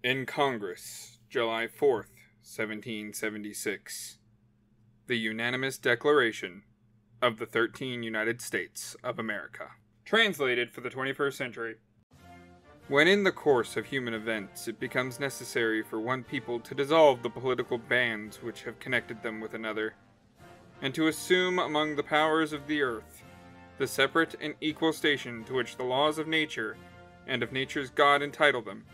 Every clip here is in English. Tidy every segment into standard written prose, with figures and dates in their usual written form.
In Congress, July 4th, 1776. The unanimous declaration of the 13 United States of America. Translated for the 21st century. When in the course of human events it becomes necessary for one people to dissolve the political bands which have connected them with another, and to assume among the powers of the earth the separate and equal station to which the laws of nature and of nature's God entitle them,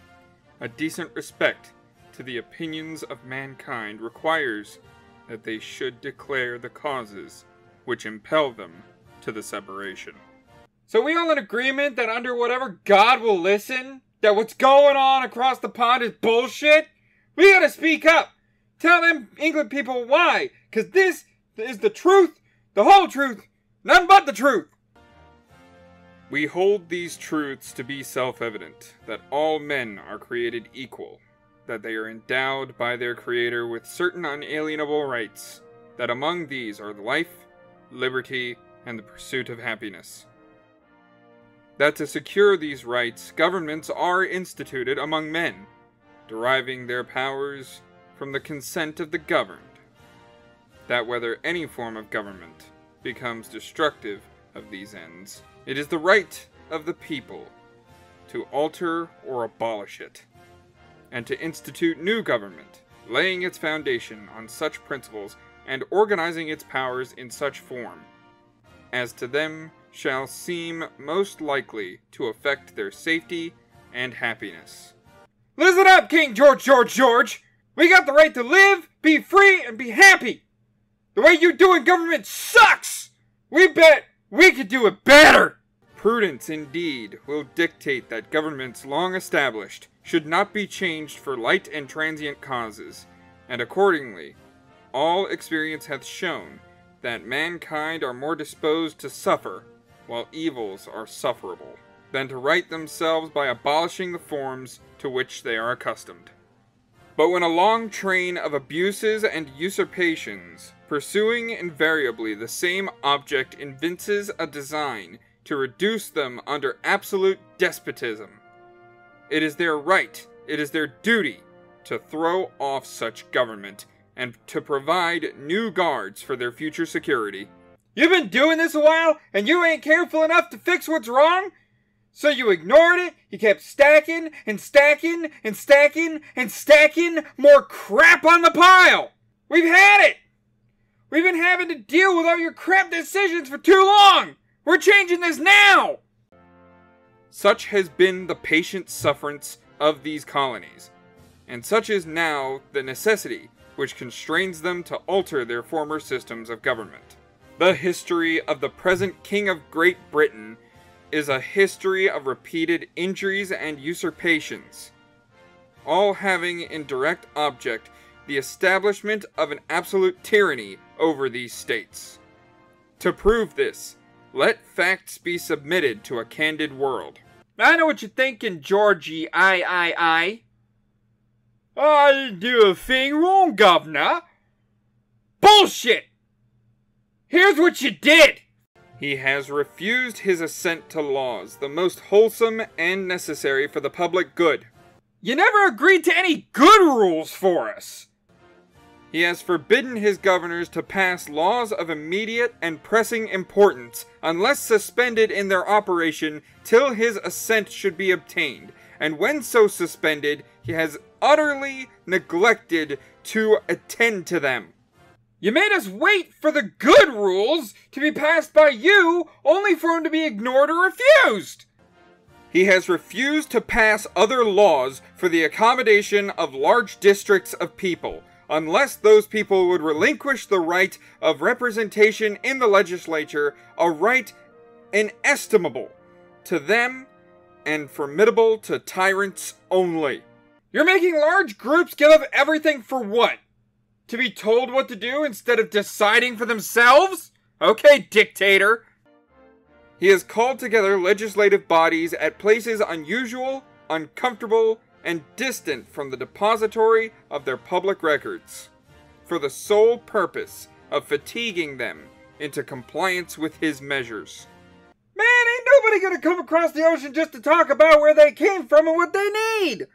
a decent respect to the opinions of mankind requires that they should declare the causes which impel them to the separation. So we all in agreement that under whatever God will listen, that what's going on across the pond is bullshit? We gotta speak up. Tell them England people why. Cause this is the truth, the whole truth, none but the truth. We hold these truths to be self-evident, that all men are created equal, that they are endowed by their Creator with certain unalienable rights, that among these are life, liberty, and the pursuit of happiness. That to secure these rights, governments are instituted among men, deriving their powers from the consent of the governed. That whether any form of government becomes destructive of these ends, it is the right of the people to alter or abolish it, and to institute new government, laying its foundation on such principles and organizing its powers in such form as to them shall seem most likely to affect their safety and happiness. Listen up, King George! We got the right to live, be free, and be happy! The way you doing government sucks! We bet we could do it better! Prudence, indeed, will dictate that governments long established should not be changed for light and transient causes, and accordingly, all experience hath shown that mankind are more disposed to suffer, while evils are sufferable, than to right themselves by abolishing the forms to which they are accustomed. But when a long train of abuses and usurpations, pursuing invariably the same object, evinces a design to reduce them under absolute despotism, it is their right, it is their duty, to throw off such government, and to provide new guards for their future security. You've been doing this a while, and you ain't careful enough to fix what's wrong? So you ignored it, you kept stacking, and stacking, and stacking, and stacking more crap on the pile! We've had it! We've been having to deal with all your crap decisions for too long! We're changing this now! Such has been the patient sufferance of these colonies, and such is now the necessity which constrains them to alter their former systems of government. The history of the present King of Great Britain is a history of repeated injuries and usurpations, all having in direct object the establishment of an absolute tyranny over these states. To prove this, let facts be submitted to a candid world. I know what you're thinking, Georgie I didn't do a thing wrong, governor. Bullshit! Here's what you did! He has refused his assent to laws, the most wholesome and necessary for the public good. You never agreed to any good rules for us! He has forbidden his governors to pass laws of immediate and pressing importance, unless suspended in their operation till his assent should be obtained, and when so suspended, he has utterly neglected to attend to them. You made us wait for the good rules to be passed by you, only for them to be ignored or refused! He has refused to pass other laws for the accommodation of large districts of people, unless those people would relinquish the right of representation in the legislature, a right inestimable to them and formidable to tyrants only. You're making large groups give up everything for what? To be told what to do instead of deciding for themselves? Okay, dictator. He has called together legislative bodies at places unusual, uncomfortable, and distant from the depository of their public records, for the sole purpose of fatiguing them into compliance with his measures. Man, ain't nobody gonna come across the ocean just to talk about where they came from and what they need!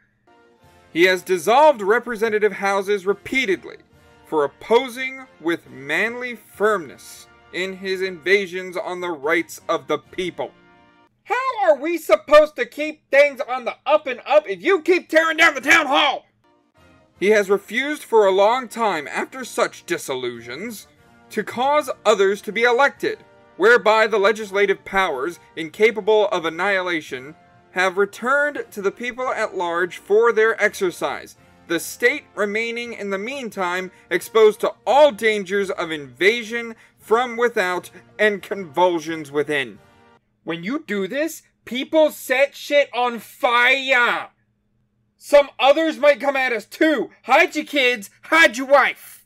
He has dissolved representative houses repeatedly for opposing with manly firmness in his invasions on the rights of the people. How are we supposed to keep things on the up and up if you keep tearing down the town hall? He has refused for a long time after such disillusions to cause others to be elected, whereby the legislative powers, incapable of annihilation, have returned to the people at large for their exercise, the state remaining in the meantime exposed to all dangers of invasion from without and convulsions within. When you do this, people set shit on fire. Some others might come at us too. Hide your kids, hide your wife.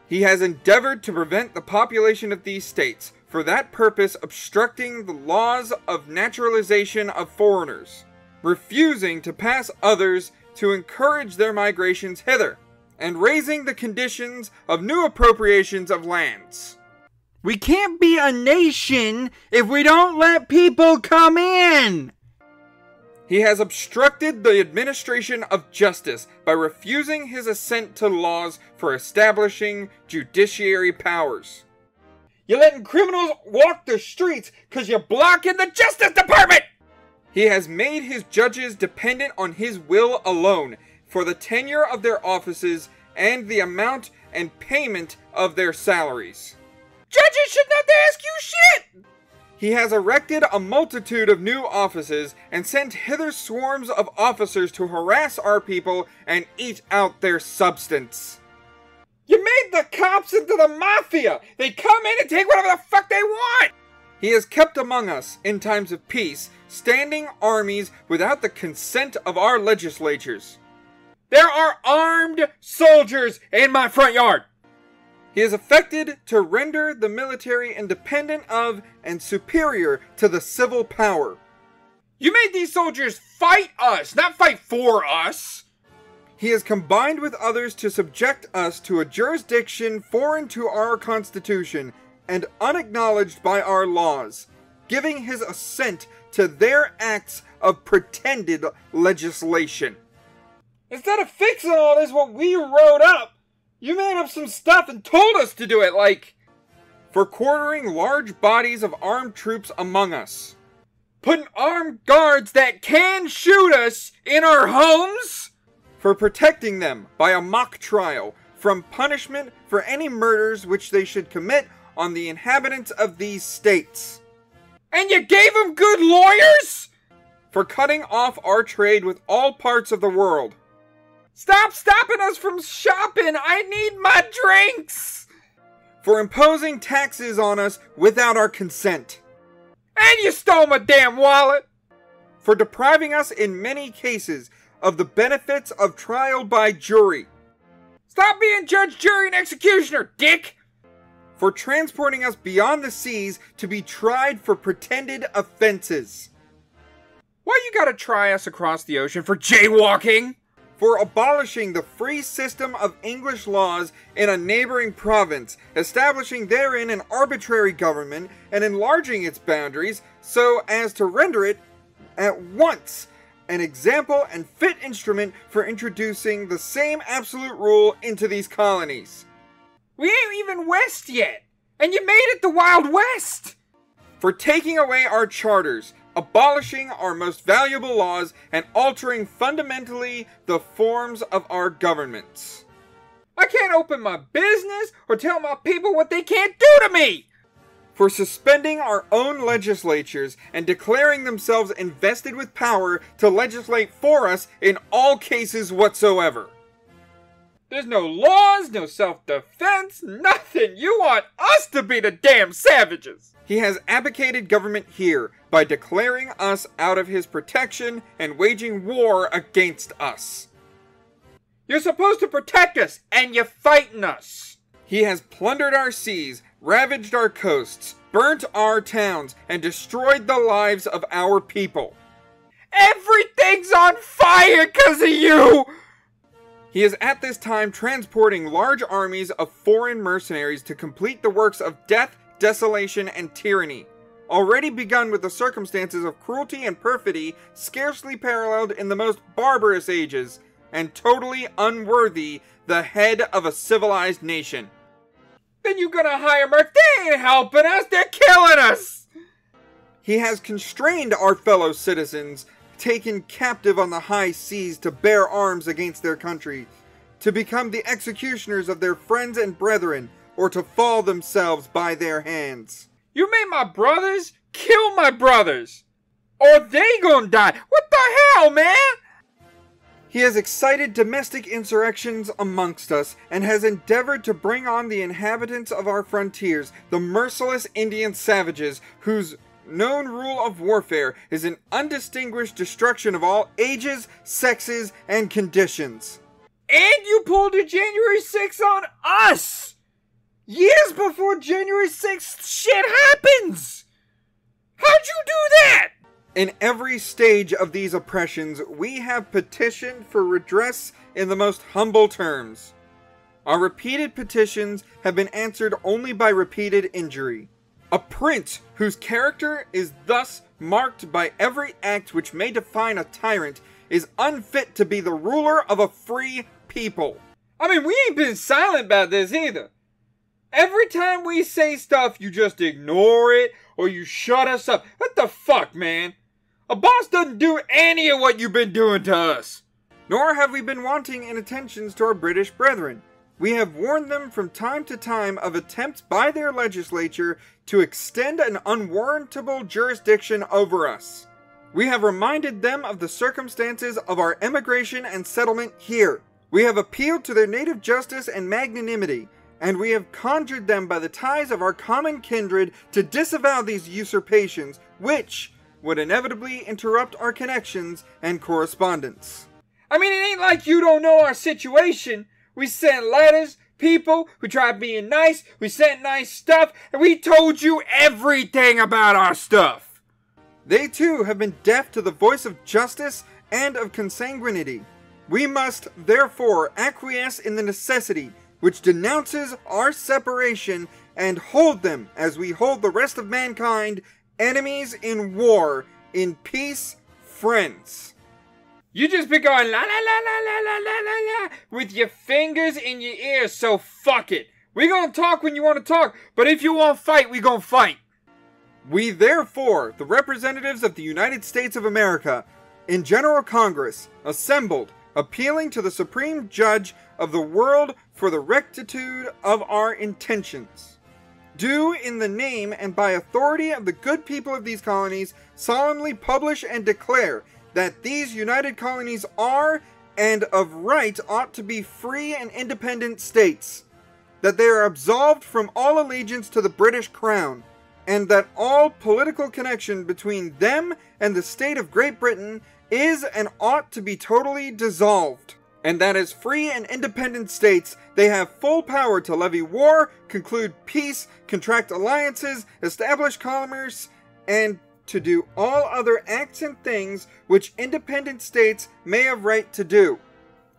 He has endeavored to prevent the population of these states, for that purpose obstructing the laws of naturalization of foreigners, refusing to pass others to encourage their migrations hither, and raising the conditions of new appropriations of lands. We can't be a nation if we don't let people come in. He has obstructed the administration of justice by refusing his assent to laws for establishing judiciary powers. You're letting criminals walk the streets because you're blocking the Justice Department! He has made his judges dependent on his will alone for the tenure of their offices and the amount and payment of their salaries. Judges should not ask you shit! He has erected a multitude of new offices and sent hither swarms of officers to harass our people and eat out their substance. You made the cops into the mafia! They come in and take whatever the fuck they want! He has kept among us, in times of peace, standing armies without the consent of our legislatures. There are armed soldiers in my front yard! He is affected to render the military independent of and superior to the civil power. You made these soldiers fight us, not fight for us! He has combined with others to subject us to a jurisdiction foreign to our Constitution and unacknowledged by our laws, giving his assent to their acts of pretended legislation. Instead of fixing all this what we wrote up, you made up some stuff and told us to do it, like for quartering large bodies of armed troops among us, putting armed guards that can shoot us in our homes, for protecting them by a mock trial from punishment for any murders which they should commit on the inhabitants of these states. And you gave them good lawyers? For cutting off our trade with all parts of the world. Stop stopping us from shopping! I need my drinks! For imposing taxes on us without our consent. And you stole my damn wallet! For depriving us in many cases of the benefits of trial by jury. Stop being judge, jury, and executioner, dick! For transporting us beyond the seas to be tried for pretended offenses. Why you gotta try us across the ocean for jaywalking? For abolishing the free system of English laws in a neighboring province, establishing therein an arbitrary government, and enlarging its boundaries so as to render it at once an example and fit instrument for introducing the same absolute rule into these colonies. We ain't even west yet, and you made it the Wild West! For taking away our charters, abolishing our most valuable laws, and altering fundamentally the forms of our governments. I can't open my business or tell my people what they can't do to me! For suspending our own legislatures and declaring themselves invested with power to legislate for us in all cases whatsoever. There's no laws, no self-defense, nothing! You want us to be the damn savages! He has abdicated government here by declaring us out of his protection and waging war against us. You're supposed to protect us, and you're fighting us! He has plundered our seas, ravaged our coasts, burnt our towns, and destroyed the lives of our people. Everything's on fire because of you! He is at this time transporting large armies of foreign mercenaries to complete the works of death, desolation, and tyranny, already begun with the circumstances of cruelty and perfidy scarcely paralleled in the most barbarous ages, and totally unworthy the head of a civilized nation. Then you gonna hire Merc? They ain't helping us, they're killing us! He has constrained our fellow citizens, taken captive on the high seas to bear arms against their country, to become the executioners of their friends and brethren, or to fall themselves by their hands. You made my brothers kill my brothers, or they gonna die. What the hell, man? He has excited domestic insurrections amongst us, and has endeavored to bring on the inhabitants of our frontiers, the merciless Indian savages, whose known rule of warfare is an undistinguished destruction of all ages, sexes, and conditions. And you pulled a January 6th on us! Years before January 6th shit happens! How'd you do that? In every stage of these oppressions, we have petitioned for redress in the most humble terms. Our repeated petitions have been answered only by repeated injury. A prince whose character is thus marked by every act which may define a tyrant is unfit to be the ruler of a free people. I mean, we ain't been silent about this either. Every time we say stuff, you just ignore it or you shut us up. What the fuck, man? A boss doesn't do any of what you've been doing to us. Nor have we been wanting in attentions to our British brethren. We have warned them from time to time of attempts by their legislature to extend an unwarrantable jurisdiction over us. We have reminded them of the circumstances of our emigration and settlement here. We have appealed to their native justice and magnanimity, and we have conjured them by the ties of our common kindred to disavow these usurpations, which would inevitably interrupt our connections and correspondence. I mean, it ain't like you don't know our situation. We sent letters, people, we tried being nice, we sent nice stuff, and we told you everything about our stuff. They too have been deaf to the voice of justice and of consanguinity. We must, therefore, acquiesce in the necessity which denounces our separation and hold them, as we hold the rest of mankind, enemies in war, in peace, friends. You just be going la la la la la la la la la with your fingers in your ears, so fuck it. We gonna talk when you wanna talk, but if you wanna fight, we gonna fight. We therefore, the representatives of the United States of America, in General Congress, assembled, appealing to the Supreme Judge of the world for the rectitude of our intentions, do in the name and by authority of the good people of these colonies solemnly publish and declare that these united colonies are, and of right ought to be free and independent states, that they are absolved from all allegiance to the British Crown, and that all political connection between them and the state of Great Britain is and ought to be totally dissolved, and that as free and independent states they have full power to levy war, conclude peace, contract alliances, establish commerce, and to do all other acts and things which independent states may have right to do.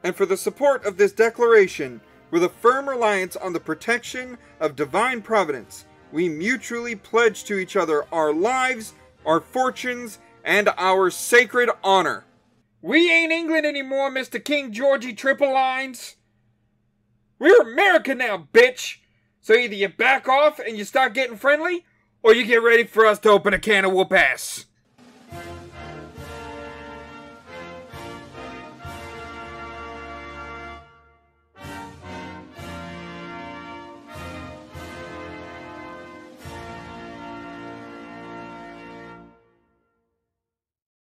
And for the support of this declaration, with a firm reliance on the protection of divine providence, we mutually pledge to each other our lives, our fortunes, and our sacred honor. We ain't England anymore, Mr. King Georgie Triple Lines. We're America now, bitch! So either you back off and you start getting friendly, or you get ready for us to open a can of whoop ass.